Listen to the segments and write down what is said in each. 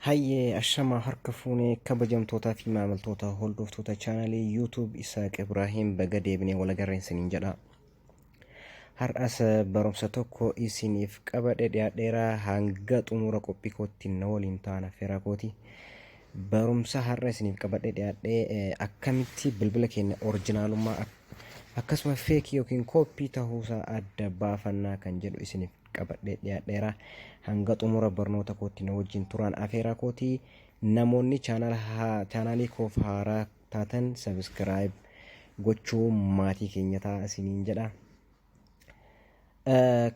Hayyee ashama harka fuunee kabajamtootaa fi maamiltoota hordoftoota chaanalii YouTube Isaaq Ibraahim baga deebinee wal agarreen isiniin jedha. Har'as barumsa tokko isiniif qabadhee dhiyaadheeraa hanga xumura qophii kootti na waliin taana feera kooti. Barumsa har'a isiniif qabadhee dhiyaadhee akkamitti bilbila keenya orjinaalummaa akkasuma feekii yookiin kooppii ta'uusaa adda baafannaa kan jedhu isiniif qabadhee dhiyaadheeraa. Hanga xumura barnoota kootti na wajjin turaan afeeraa kooti. Namoonni chaanaalii koof haaraa taatan sabiskiraayib gochuu maatii keenya ta'a isiniin jedha.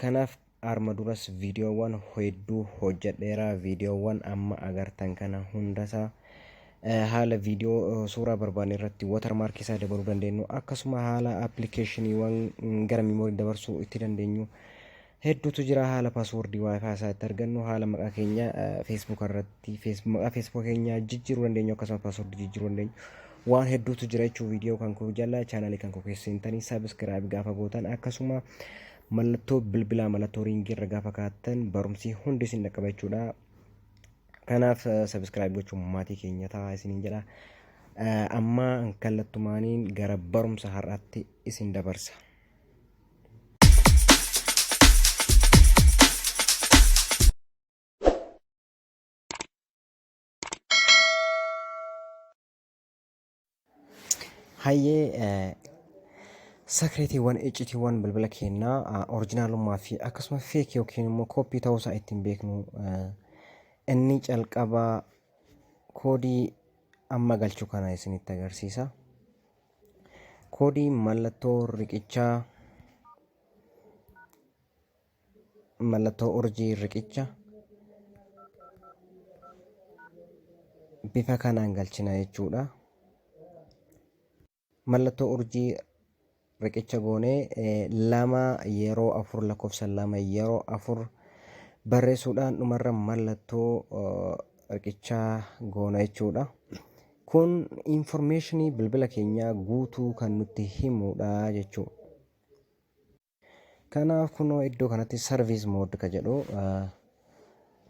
Kanaaf arma duras viidiyoowwan hedduu hojjedheeraa. Viidiyoowwan amma agartan kana hundasaa haala viidiyoo suuraa barbaanne irratti watermarkii isaa dabaluu dandeenyu akkasuma haala appilikeeshiniiwwan gara miimoorii dabarsuu itti dandeenyu hedduutu jira. Haala paaswordii waayifaa isaa itti argannu, haala maqaa keenya feesbuuk irratti maqaa feesbuuk keenya jijjiiruu dandeenyu akkasuma paaswordii jijjiiruu dandeenyu waan hedduutu jira jechuun viidiyoo kan koo jala chaanaalii kan koo keessatti sabiskiraayib gaafa gootan akkasuma mallattoo bilbilaa mallattoo riingii irra gaafa kaa'attan barumsi hundi isin dhaqqaba jechuudha. Kanaaf sabiskiraayib gochuun maatii keenya ta'a isiniin jedha. Amma kallattumaaniin gara barumsa har'aatti isin dabarsa. Hayyee sakreetiiwwan iccitiiwwan bilbila keenyaa orjinaalummaa fi akkasuma feek yookiin immoo kooppii ta'uusaa ittiin beeknu inni calqabaa koodii amma galchuu kana isinitti agarsiisa. Koodii mallattoo riqichaa mallattoo urjii riqicha bifa kanaan galchina jechuudha. Mallattoo urjii riqicha goonee lama yeroo afur lakkoofsa lama yeroo afur barreessuudhaan dhumarra mallattoo riqichaa goona jechuudha. Kun informationii bilbila keenyaa guutuu kan nutti himudha jechuudha. Kanaaf kunoo iddoo kanatti service mode ka jedhu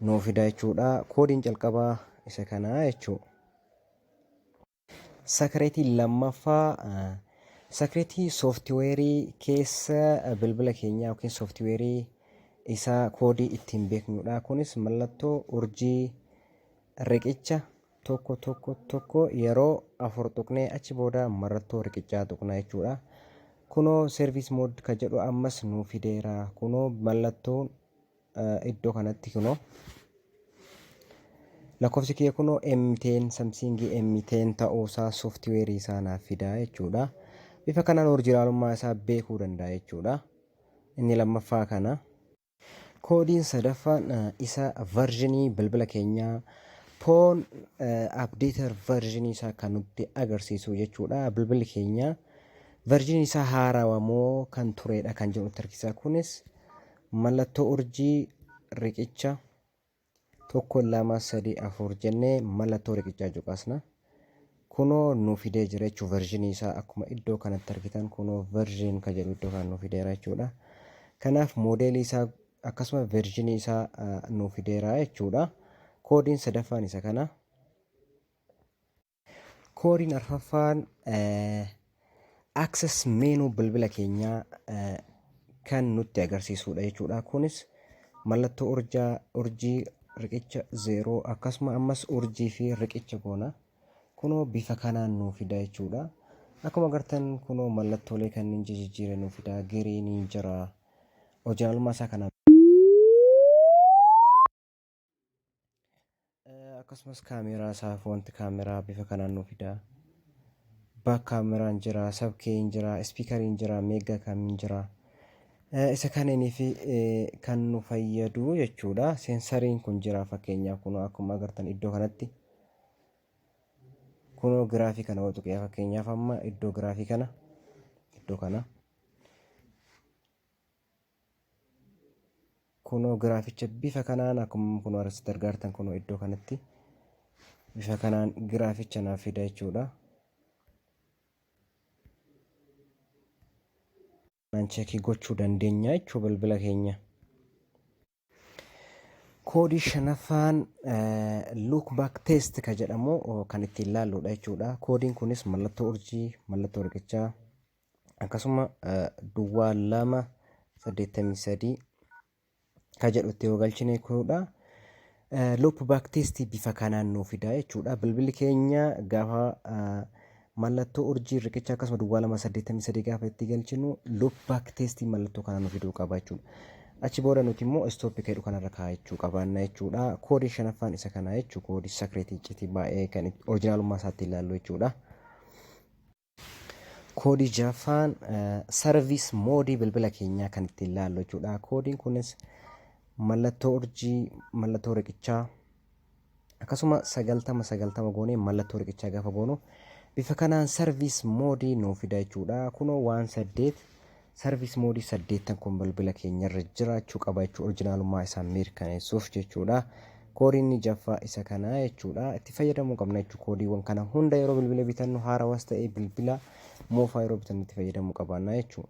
nuu fida jechuudha. Koodiin calqabaa isa kanaa jechuudha. Sakreetii lammaffaa sakreetii sooftiweerii keessa bilbila keenyaa yookiin sooftiweerii isaa koodii ittiin beeknudha. Kunis mallattoo urjii riqicha tokko yeroo afur tuqnee achi booda mallattoo riqichaa tuqna jechuudha. Kunoo service mode ka jedhu ammas nuu fideera. Kunoo mallattoon iddoo kanatti kunoo lakkoofsi kee kunoo M10 samsingii M10 ta'uusaa sooftiweerii isaa naaf fidaa jechuudha. Bifa kanaan orjinaalummaa isaa beekuu danda'a jechuudha. Inni lammaffaa kana. Koodiin sadaffaan isa versionii bilbila keenyaa poon updater versionii isaa kan nutti agarsiisu jechuudha. Bilbilli keenya versionii isaa haarawaa moo kan turedha kan jedhu nutti agarsiisa. Kunis mallattoo urjii riqicha 1 2 3 4 jennee mallattoo riqichaa cuqasna. Kunoo nuu fidee jira jechuudha. Versionii isaa akkuma iddoo kanatti argitan kunoo version ka jedhu iddoo kan nuu fideera jechuudha. Kanaaf moodeelii isaa akkasuma versionii isaa nuu fideera jechuudha. Koodiin sadaffaan isa kana. Koodiin arfaffaan access menu bilbila keenyaa kan nutti agarsiisudha jechuudha. Kunis mallattoo urjii riqicha 0 akkasuma ammas urjii fi riqicha goona. Kunoo bifa kanaan nuu fida jechuudha. Akkuma agartan kunoo mallattoolee kanneen jijjiiree nuu fida. Giriinii jira. Orjinaalummaa isaa kana. Akkasumas kaameraa isaa wanti kaameraa bifa kanaan nuu fida. Baak kaameraan jira, sabkeen jira, ispiikariin jira, meegaa kaamiin jira. Isa kanneenii fi kan nu fayyadu jechuudha. Seensariin kun jira fakkeenyaaf kunoo akkuma agartan iddoo kanatti. Kunoo giraafii kana waan tuqee fakkeenyaaf amma iddoo giraafii kana iddoo kana. Kunoo giraaficha bifa kanaan akkuma kunoo arsitti argartan kunoo iddoo kanatti bifa kanaan giraaficha naaf fida jechuudha. Cheekii gochuu dandeenya jechuudha bilbila keenya. koodii shanaffaan look back test ka jedhamu kan ittiin ilaalluudha jechuudha. Koodiin kunis mallattoo urjii, mallattoo riqichaa akkasuma duwwaa 283 ka jedhu itti yoo galchine jechuudha. Look back test bifa kanaan nuuf fida jechuudha. Bilbilli keenya gaafa mallattoo urjii riqichaa akkasuma duwwaa 283 gaafa itti galchinu look back test mallattoo kanaan nuuf fiduu qaba jechuudha. Achi booda nuti immoo stooppii jedhu kanarra kaahachuu qabaanna jechuudha. Koodii shanaffaan isa kana jechuudha. Koodii sakireetii icciitii baay'ee kan originaalummaa isaatti ilaallu jechuudha. Koodii jaffaan sarviis moodii bilbila keenyaa kan ittiin ilaallu jechuudha. Koodiin kunis mallattoo urjii, mallattoo riqichaa akkasuma 90 goonee mallattoo riqichaa gaafa goonu bifa kanaan sarviis moodii nuuf fida jechuudha. Kunoo waan 8 sarviis moodii 8 kun bilbila keenyarra jiraachuu qaba jechuudha. Originaalummaa isaa mirkaneessuuf jechuudha. Koodiin jaffaa isa kana jechuudha. Itti fayyadamuu qabna jechuudha. Koodiiwwan kana hunda yeroo bilbila bitannu haarawas ta'ee bilbila moofaa yeroo bitannu itti fayyadamuu qabaanna jechuudha.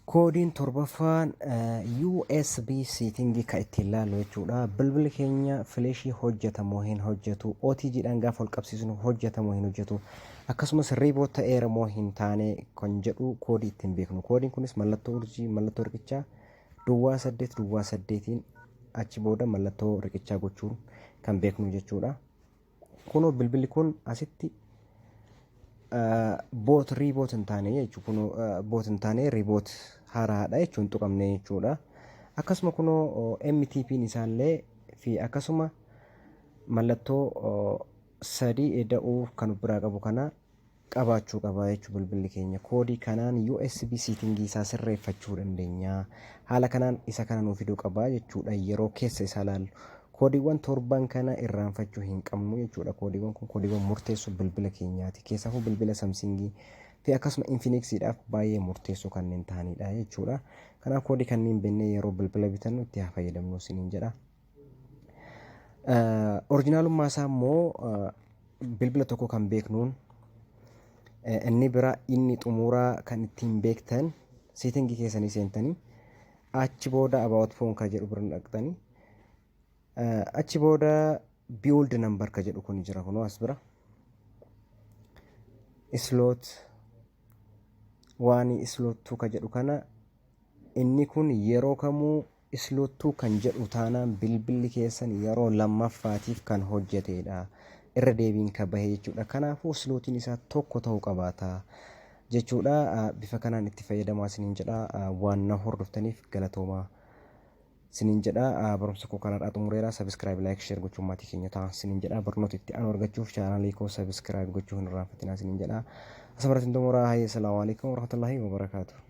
Koodiin torbaffaan USB setting ka ittiin ilaallu jechuudha. Bilbilli keenya fileeshii hojjetamoo hin hojjetu, OTGdhaan gaafa ol qabsiisnu hojjetamoo hin hojjetu, akkasumas riiboota eeramoo hin taane kan jedhu koodii ittiin beeknu. Koodiin kunis mallattoo urjii, mallattoo riqichaa duwwaa 8 achi booda mallattoo riqichaa gochuun kan beeknu jechuudha. Kunoo bilbilli kun asitti boot riiboot hin taane jechuudha. Kunoo boot hin taane riiboot haaraadha jechuun tuqamne jechuudha. Akkasuma kunoo MTP'n isaallee fi akkasuma mallattoo 3 eda'uu kan biraa qabu kana qabaachuu qaba jechuudha bilbilli keenya. Koodii kanaan USB setting isaa sirreeffachuu dandeenya. Haala kanaan isa kana nuuf fiduu qaba jechuudha yeroo keessa isaa ilaallu. Koodiiwwan torban kana irraanfachuu hin qabnu jechuudha. Koodiiwwan kun koodiiwwan murteessoo bilbila keenyaati. Keessafuu bilbila Samsungii fi akkasuma Infinixidhaaf baay'ee murteessoo kanneen ta'anidha jechuudha. Kanaaf koodii kanneen beeknee yeroo bilbila bitannu itti haa fayyadamnu isiniin jedha. Originaalummaa isaa immoo bilbila tokko kan beeknuun inni bira inni xumuraa kan ittiin beektan seetingii keessanii seentanii achi booda about phone ka jedhu bira dhaqxanii achi booda build number ka jedhu kun jira kunoo as bira slot 1 slot 2 ka jedhu kana inni kun yeroo kamuu slot 2 kan jedhu taanaan bilbilli keessan yeroo lammaffaatiif kan hojjetedha. Irra deebiin ka bahee jechuudha. Kanaafuu slootiin isaa tokko ta'uu qabaata jechuudha. Bifa kanaan itti fayyadamaa isiniin jedha. Waan na hordoftaniif galatoomaa isiniin jedha. Barumsa koo kanarraa xumureera. Subscribe, like, share gochuun maatii keenya ta'aa isiniin jedha. Barnoota itti aanu argachuuf chaanaalii koo subscribe gochuu hin irraanfatinaa isiniin jedha. Asirratti xumuraa. Assalamu alaikum warahmatullahi wabarakatuh.